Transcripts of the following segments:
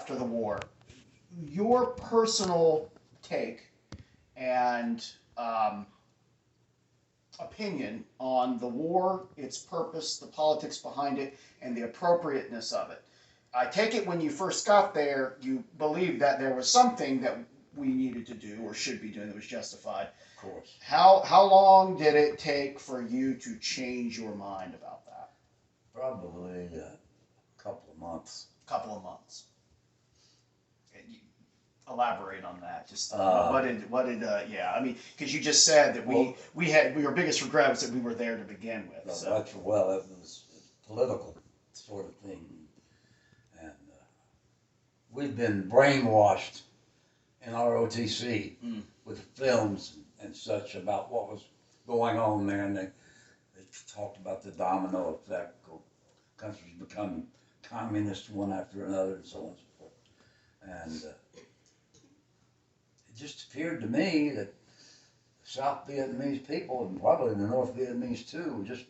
after the war. Your personal take and opinion on the war, its purpose, the politics behind it, and the appropriateness of it. I take it when you first got there, you believed that there was something that we needed to do or should be doing that was justified. Of course. How long did it take for you to change your mind about that? Probably a couple of months. Couple of months. Elaborate on that. Just yeah. I mean, because you just said that your biggest regret was that we were there to begin with. So. It was a political sort of thing, and we've been brainwashed in ROTC with films and such about what was going on there, and they talked about the domino effect of countries becoming communist one after another, and so on and so forth, and. It just appeared to me that South Vietnamese people, and probably the North Vietnamese too, were just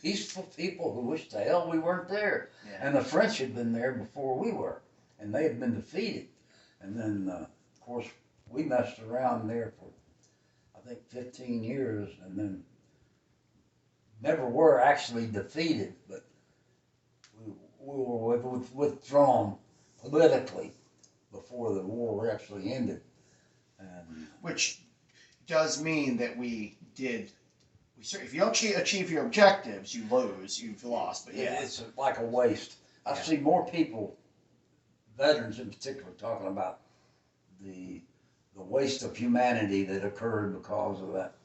peaceful people who wished to hell we weren't there. Yeah. And the French had been there before we were, and they had been defeated. And then, of course, we messed around there for, I think, 15 years, and then never were actually defeated, but we were withdrawn politically before the war actually ended. Which does mean that if you don't achieve your objectives, you lose, you've lost. But yeah, it's like a waste. I see more people, veterans in particular, talking about the waste of humanity that occurred because of that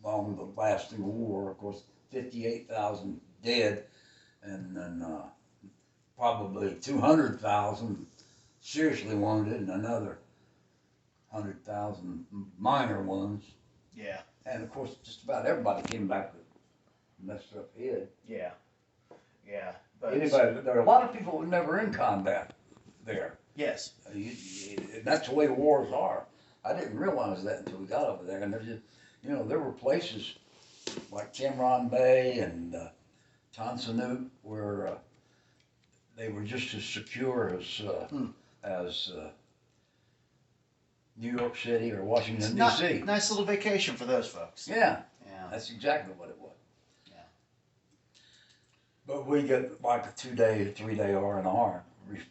long-lasting war. Of course, 58,000 dead, and then probably 200,000 seriously wounded, and another 100,000 minor ones. Yeah. And of course, just about everybody came back with messed up head. Yeah. Yeah. But there are a lot of people who were never in combat there. Yes. And that's the way wars are. I didn't realize that until we got over there. And there were places like Cam Ranh Bay and Tan Son Nhut where they were just as secure as New York City or Washington, D.C. Nice little vacation for those folks. Yeah. That's exactly what it was. Yeah. But we get like a 2-day, 3-day R&R. Let's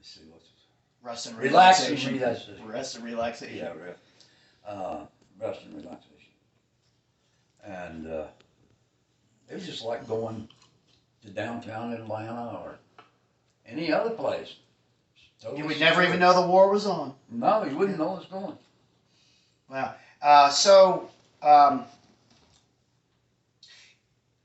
see, what's this? Rest and relaxation. Rest and relaxation. Yeah, rest and relaxation. And it was just like going to downtown Atlanta or any other place. Totally you would never even know the war was on. No, you wouldn't know it was going. Wow.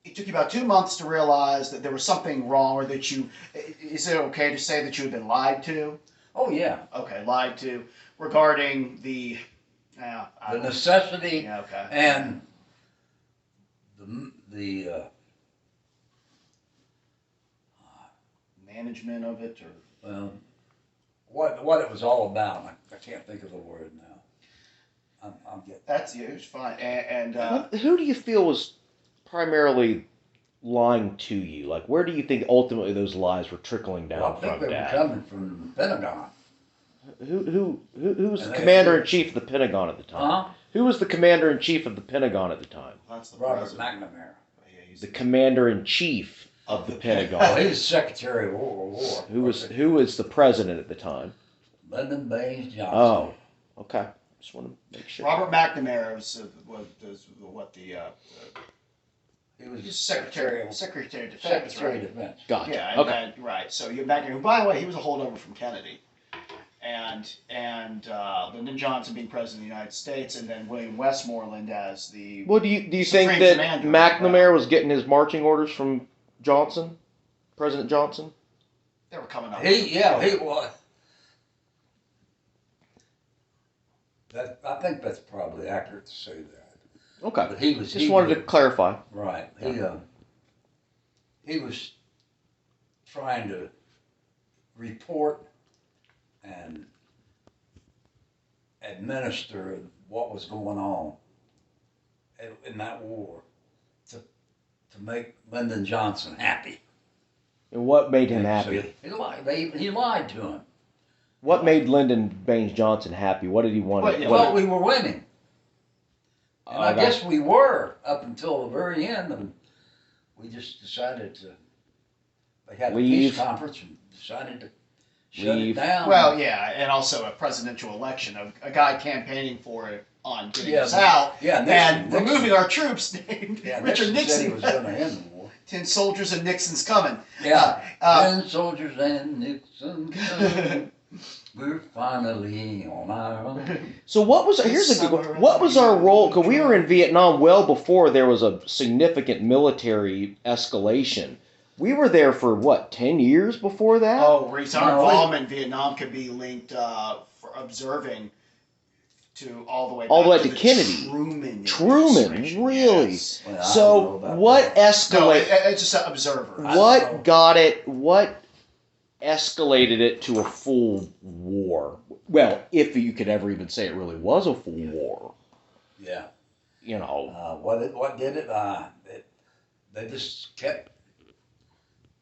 It took you about 2 months to realize that there was something wrong, or that is it okay to say that you had been lied to? Oh, yeah. Okay, lied to regarding the necessity and the management of it, or what it was all about. I can't think of the word now. I'm getting that's it's fine. And who do you feel was primarily lying to you? Like, where do you think ultimately those lies were trickling down I think from? they were coming from the Pentagon. Who was the commander-in-chief of the Pentagon at the time? Huh? Who was the commander-in-chief of the Pentagon at the time? That's Robert McNamara. The commander-in-chief of the Pentagon. Oh, he was Secretary of World War. Who was the president at the time? Lyndon Baines Johnson. Oh, okay. Just want to make sure. Robert McNamara was he was Secretary of Defense. Secretary of Defense. Gotcha. Yeah, okay. Right. So you McNamara, by the way, he was a holdover from Kennedy, and Lyndon Johnson being president of the United States, and then William Westmoreland as the. Well, do you think Supreme that Commander. McNamara was getting his marching orders from Johnson, President Johnson? They were coming up. He was. I think that's probably accurate to say that. Okay. But he was. Just wanted to clarify. Right. He was trying to report and administer what was going on in that war to make Lyndon Johnson happy. And what made him So happy? he lied to him. What made Lyndon Baines Johnson happy? What did he want? Well, He What? thought we were winning. And I guess we were up until the very end, and we just decided to. They had a Leave. peace conference and decided to shut Leave. it down. Well, yeah, and also a presidential election of a guy campaigning for it on getting us Yeah, out yeah, and Nixon. removing our troops named Yeah, Richard said he Nixon. was going to end the war. 10 soldiers and Nixon's coming. Yeah, Uh, 10 soldiers and Nixon coming. We're finally on our own. So what was? Here's a good one. What was our role? Because we were in Vietnam well before there was a significant military escalation. We were there for what, 10 years before that? Oh, Reese, our No. involvement in Vietnam could be linked for observing to all the way back All the way to the Kennedy. Truman. Truman, administration, really? yes. Well, I don't know So about what that. No, escalated? it's just an observer. I don't know. What got it? What escalated it to a full war? Well, if you could ever even say it really was a full war, Yeah. you know. What did it? They just kept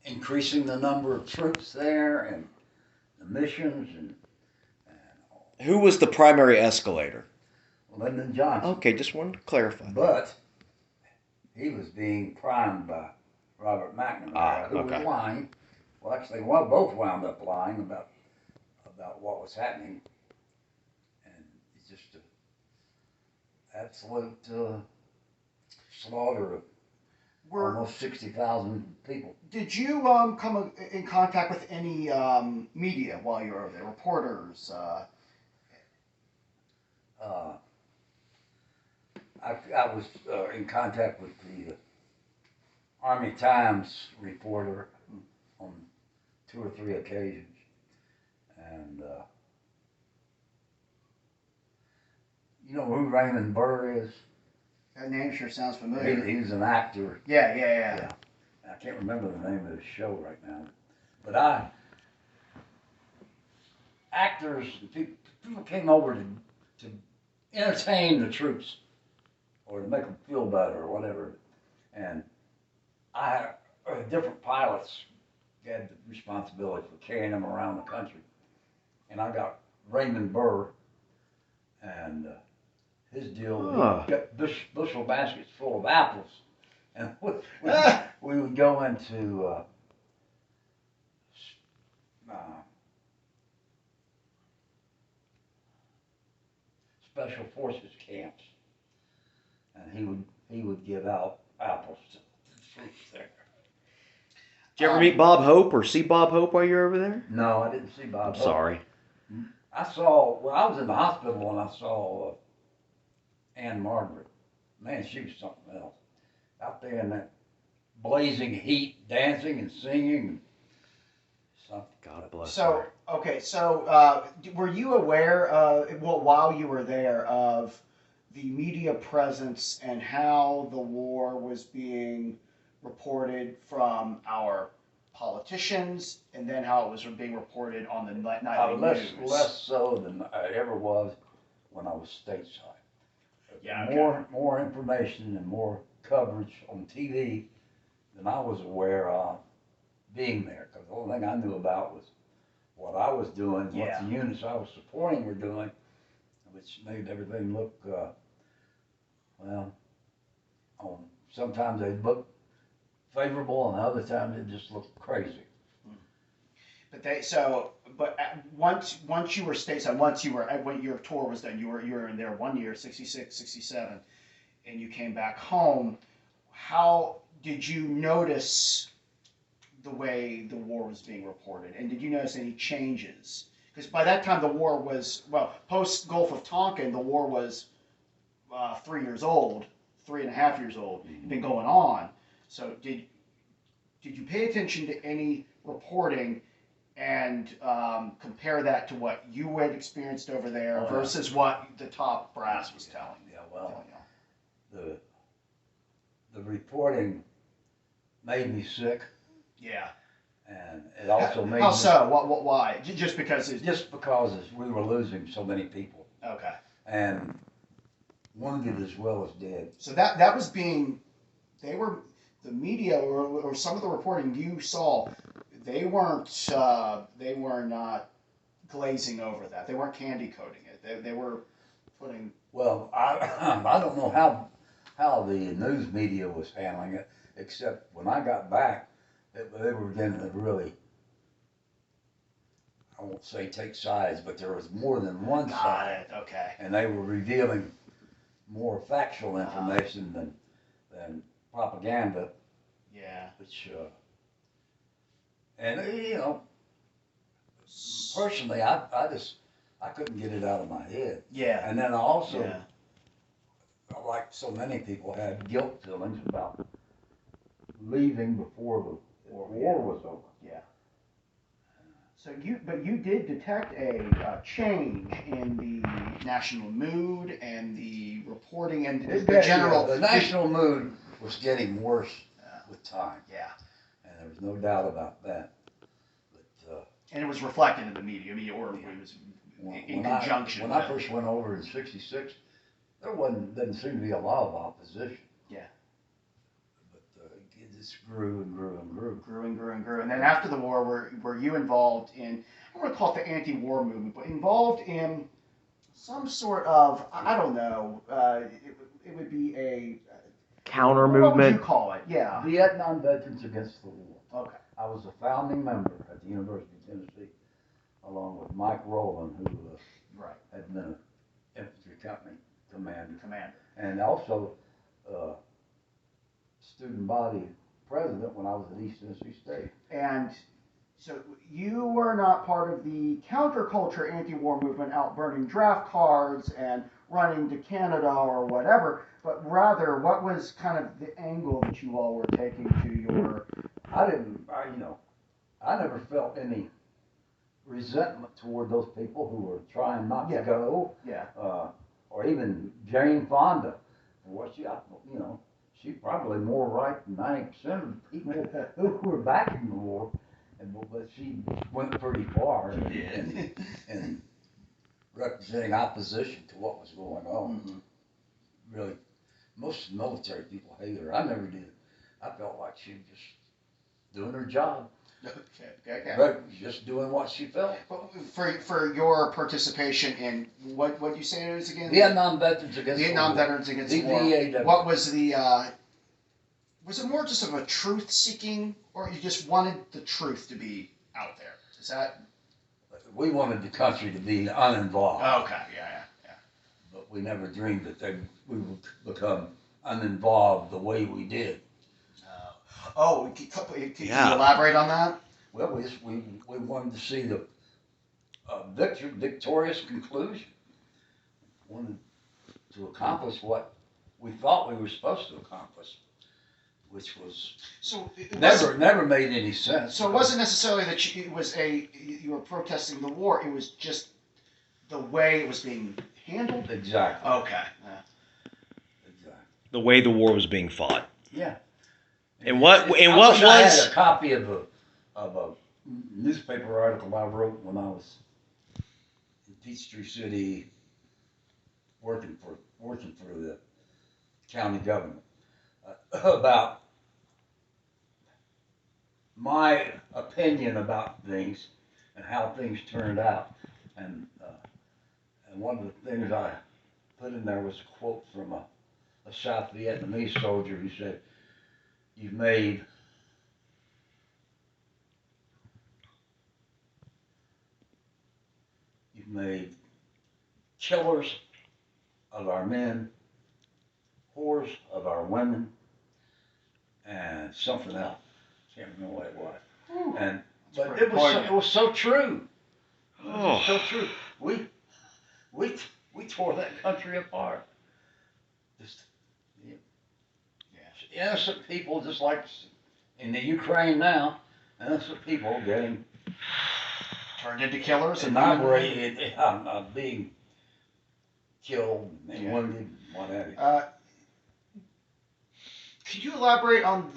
increasing the number of troops there and the missions and Who was the primary escalator? Lyndon Johnson. Okay, just wanted to clarify. But he was being primed by Robert McNamara, who okay. was lying. Well, actually, both wound up lying about what was happening, and it's just an absolute slaughter of almost 60,000 people. Did you come in contact with any media while you were over there? Reporters? I was in contact with the Army Times reporter on 2 or 3 occasions, and you know who Raymond Burr is? That name sure sounds familiar. He's an actor. Yeah. I can't remember the name of his show right now, but actors, people came over to entertain the troops or to make them feel better or whatever, and different pilots had the responsibility for carrying them around the country, and I got Raymond Burr, and his deal, he got bushel baskets full of apples, and we would go into special forces camps, and he would give out apples to the troops there. Did you ever meet Bob Hope or see Bob Hope while you were over there? No, I didn't see Bob. I'm sorry. I saw, when I was in the hospital, and I saw Anne Margaret. Man, she was something else. Out there in that blazing heat, dancing and singing. Something. God bless So, her. okay, were you aware, while you were there, of the media presence and how the war was being reported from our politicians, and then how it was being reported on the nightly news? Less so than I ever was when I was stateside. Yeah, okay. More information and more coverage on TV than I was aware of being there. Because the only thing I knew about was what I was doing, Yeah. what the units I was supporting were doing, which made everything look, sometimes they'd look favorable and other times it just looked crazy. But once you were stateside, when your tour was done, you were in there 1 year, 66, 67, and you came back home. How did you notice the way the war was being reported, and did you notice any changes? Because by that time the war was, post Gulf of Tonkin, the war was 3 years old, 3.5 years old. It'd been going on. So did you pay attention to any reporting and compare that to what you had experienced over there versus what the top brass was telling you? Yeah, well, the reporting made me sick, Yeah. and it also made How me, so? Why? Just because it's just because we were losing so many people, okay. and wounded as well as dead. So that was being, the media or some of the reporting you saw they were not glazing over that. They weren't candy coating it. They were putting. Well, I don't know how the news media was handling it, except when I got back, they were beginning to really, I won't say take sides, but there was more than one Got side, it. Okay. and they were revealing more factual information than propaganda, Yeah. which, and personally, I couldn't get it out of my head. Yeah. And then I also, Yeah. like so many people, had guilt feelings about leaving before the war was over. Yeah. So you did detect a change in the national mood and the reporting and the general. The national mood was getting worse with time, Yeah. and there was no doubt about that. But And it was reflected in the media. Media orally was in conjunction. When I first went over in '66, there didn't seem to be a lot of opposition. Yeah. But it just grew and grew and grew. Grew and grew and grew. And then after the war, were you involved in, I want to call it the anti-war movement, but involved in some sort of, I don't know, it would be a Counter what would you movement. call it? Yeah. Vietnam Veterans Against the War. Okay. I was a founding member at the University of Tennessee, along with Mike Rowland, who Right. had been an infantry company commander, Commander. and also student body president when I was at East Tennessee State. And so you were not part of the counterculture anti-war movement out burning draft cards and running to Canada or whatever, but rather what was kind of the angle that you all were taking to your. I never felt any resentment toward those people who were trying not to go, Yeah. or even Jane Fonda. What she probably more right than 90% of the people who were backing the war, but she went pretty far in representing opposition to what was going on. Mm-hmm. Really, most military people hated her. I never did. I felt like she was just doing her job. Okay. But just doing what she felt. For your participation in what you say it is again? Vietnam Veterans Against Vietnam the War. Veterans Against the War. VVAW. What was the was it more just of a truth seeking, or you just wanted the truth to be out there? Is that We wanted the country to be uninvolved. okay? Yeah. But we never dreamed that we would become uninvolved the way we did. Can you elaborate on that? Well, we wanted to see the victorious conclusion. Wanted to accomplish what we thought we were supposed to accomplish, which was never made any sense. So it wasn't necessarily that you were protesting the war. It was just the way it was being handled. Exactly. Okay. Exactly. The way the war was being fought. Yeah. And what I was had a copy of a newspaper article I wrote when I was in Peachtree City working for the county government about my opinion about things and how things turned out, and one of the things I put in there was a quote from a South Vietnamese soldier who said, You've made killers of our men, whores of our women, and something else. Can't remember what it was. And but it was so true. It was so true. We tore that country apart. Just innocent people, just like in the Ukraine now, innocent people getting turned into killers and being killed and wounded, what have you. Could you elaborate on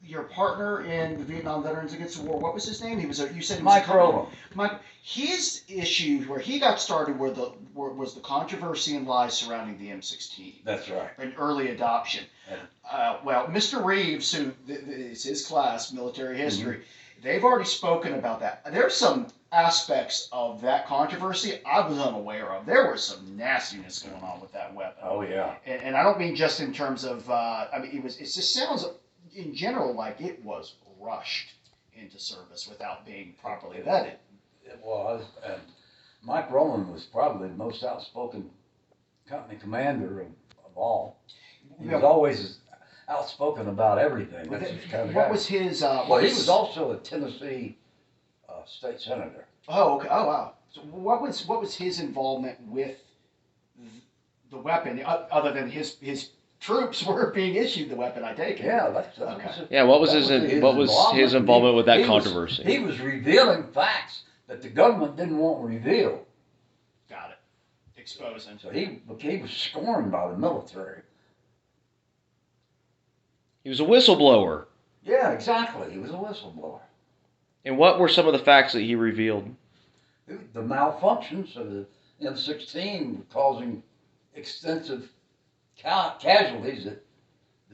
your partner in the Vietnam Veterans Against the War? What was his name? You said he was Mike Rowland. Mike, his issue where he got started was the controversy and lies surrounding the M16. That's right. And early adoption. Yeah. Well, Mr. Reeves, who is his class, military history, they've already spoken about that. There's some aspects of that controversy I was unaware of. There was some nastiness going on with that weapon. Oh yeah. And I don't mean just in terms of, I mean, it just sounds in general like it was rushed into service without being properly vetted. It was, and Mike Rowland was probably the most outspoken company commander of all. He was always outspoken about everything. That's just kind of What guy. was his? Well, he was also a Tennessee state senator. Oh, okay. Oh, wow. So what was his involvement with the weapon, other than his troops were being issued the weapon? I take it. Yeah, that's Okay. Yeah, what was his involvement with that He controversy? was revealing facts that the government didn't want revealed. Got it. Exposing. So he was scorned by the military. He was a whistleblower. Yeah, exactly. He was a whistleblower. And what were some of the facts that he revealed? The malfunctions of the M16 were causing extensive casualties that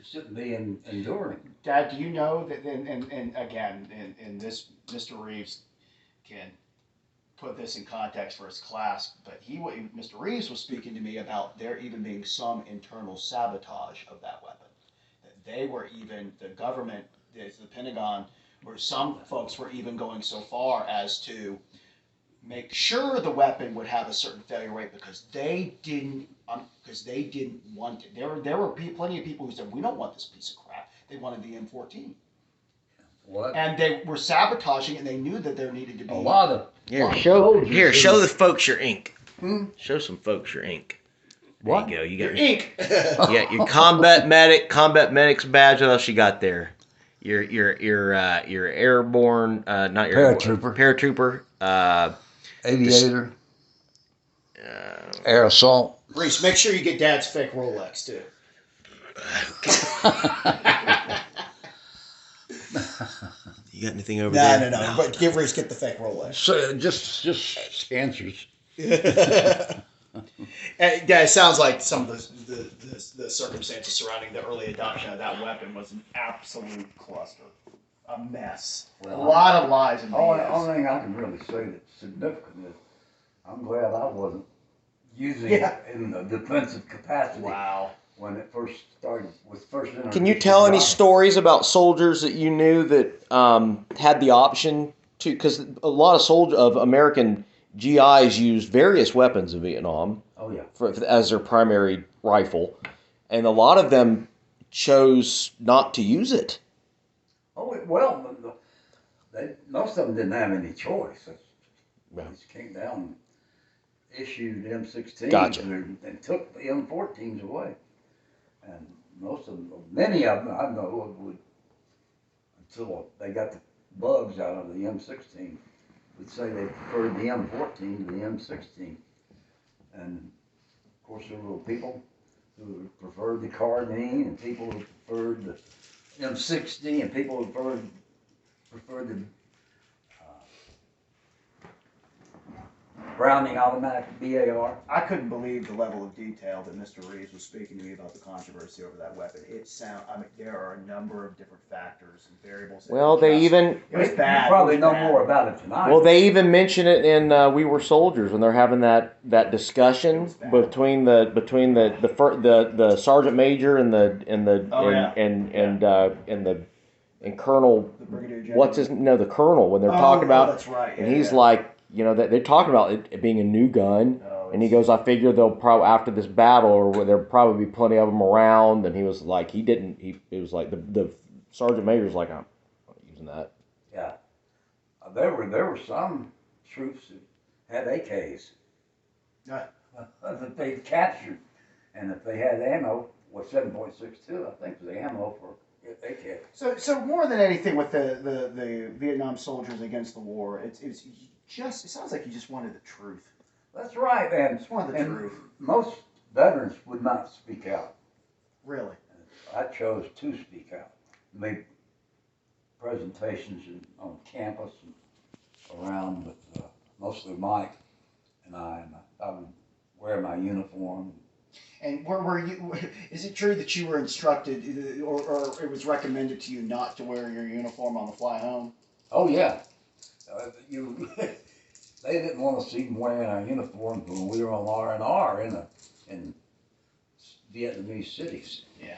shouldn't be enduring. Dad, do you know that? And again, in this, Mr. Reeves can put this in context for his class, but Mr. Reeves was speaking to me about there even being some internal sabotage of that weapon. That they were even, the government, the Pentagon, where some folks were even going so far as to make sure the weapon would have a certain failure rate because they didn't want it. There were plenty of people who said, we don't want this piece of crap. They wanted the M14. What? And they were sabotaging it, and they knew that there needed to be A lot of Show the folks your ink. Hmm? Show some folks your ink. There What? you go. You got your ink. you got your combat medic's badge. What else you got there? Your airborne, not your Paratrooper. paratrooper. Aviator. Air assault. Reese, make sure you get Dad's fake Rolex too. You got anything over there? No. But give Reese get the fake Rolex. So just answers. Yeah, it sounds like some of the circumstances surrounding the early adoption of that weapon was an absolute cluster, a mess, Well, a lot of lies and Only BS. thing I can really say that's significant is I'm glad I wasn't using Yeah. it in the defensive capacity Wow. when it first started. Was first introduced. Can you tell to any God. stories about soldiers that you knew that had the option to? Because a lot of American GIs used various weapons in Vietnam Oh yeah. as their primary rifle, and a lot of them chose not to use it. Oh well, most of them didn't have any choice. They Yeah. just came down and issued M16s Gotcha. and took the M14s away. And many of them I know would, until they got the bugs out of the M16, would say they preferred the M14 to the M16. And of course there were people who preferred the carbine and people who preferred the M60 and people who preferred the Browning automatic BAR. I couldn't believe the level of detail that Mr. Reeves was speaking to me about the controversy over that weapon. There are a number of different factors and variables. that Well, they just- even It was bad. You probably It was know bad. more about it tonight. Well, they even mention it in We Were Soldiers when they're having that discussion between the sergeant major and and Colonel. The Brigadier General. What's his? No, the Colonel when they're talking about. That's right. And he's like, they're talking about it being a new gun. And he goes, I figure they'll probably, after this battle, or there'll probably be plenty of them around. And he was like, it was like the sergeant major's like, I'm not using that. Yeah. There were some troops that had AKs Yeah. that they captured. And if they had ammo, 7.62, I think, was the ammo for AK. So more than anything with the Vietnam soldiers against the war, it sounds like you just wanted the truth. That's right, and Just wanted the truth. most veterans would not speak out. Really. I chose to speak out, make presentations on campus and around with mostly Mike and I would wear my uniform. And were you? Is it true that you were instructed, or it was recommended to you not to wear your uniform on the fly home? Oh, yeah. You, they didn't want to see them wearing our uniforms when we were on R&R in Vietnamese cities. Yeah.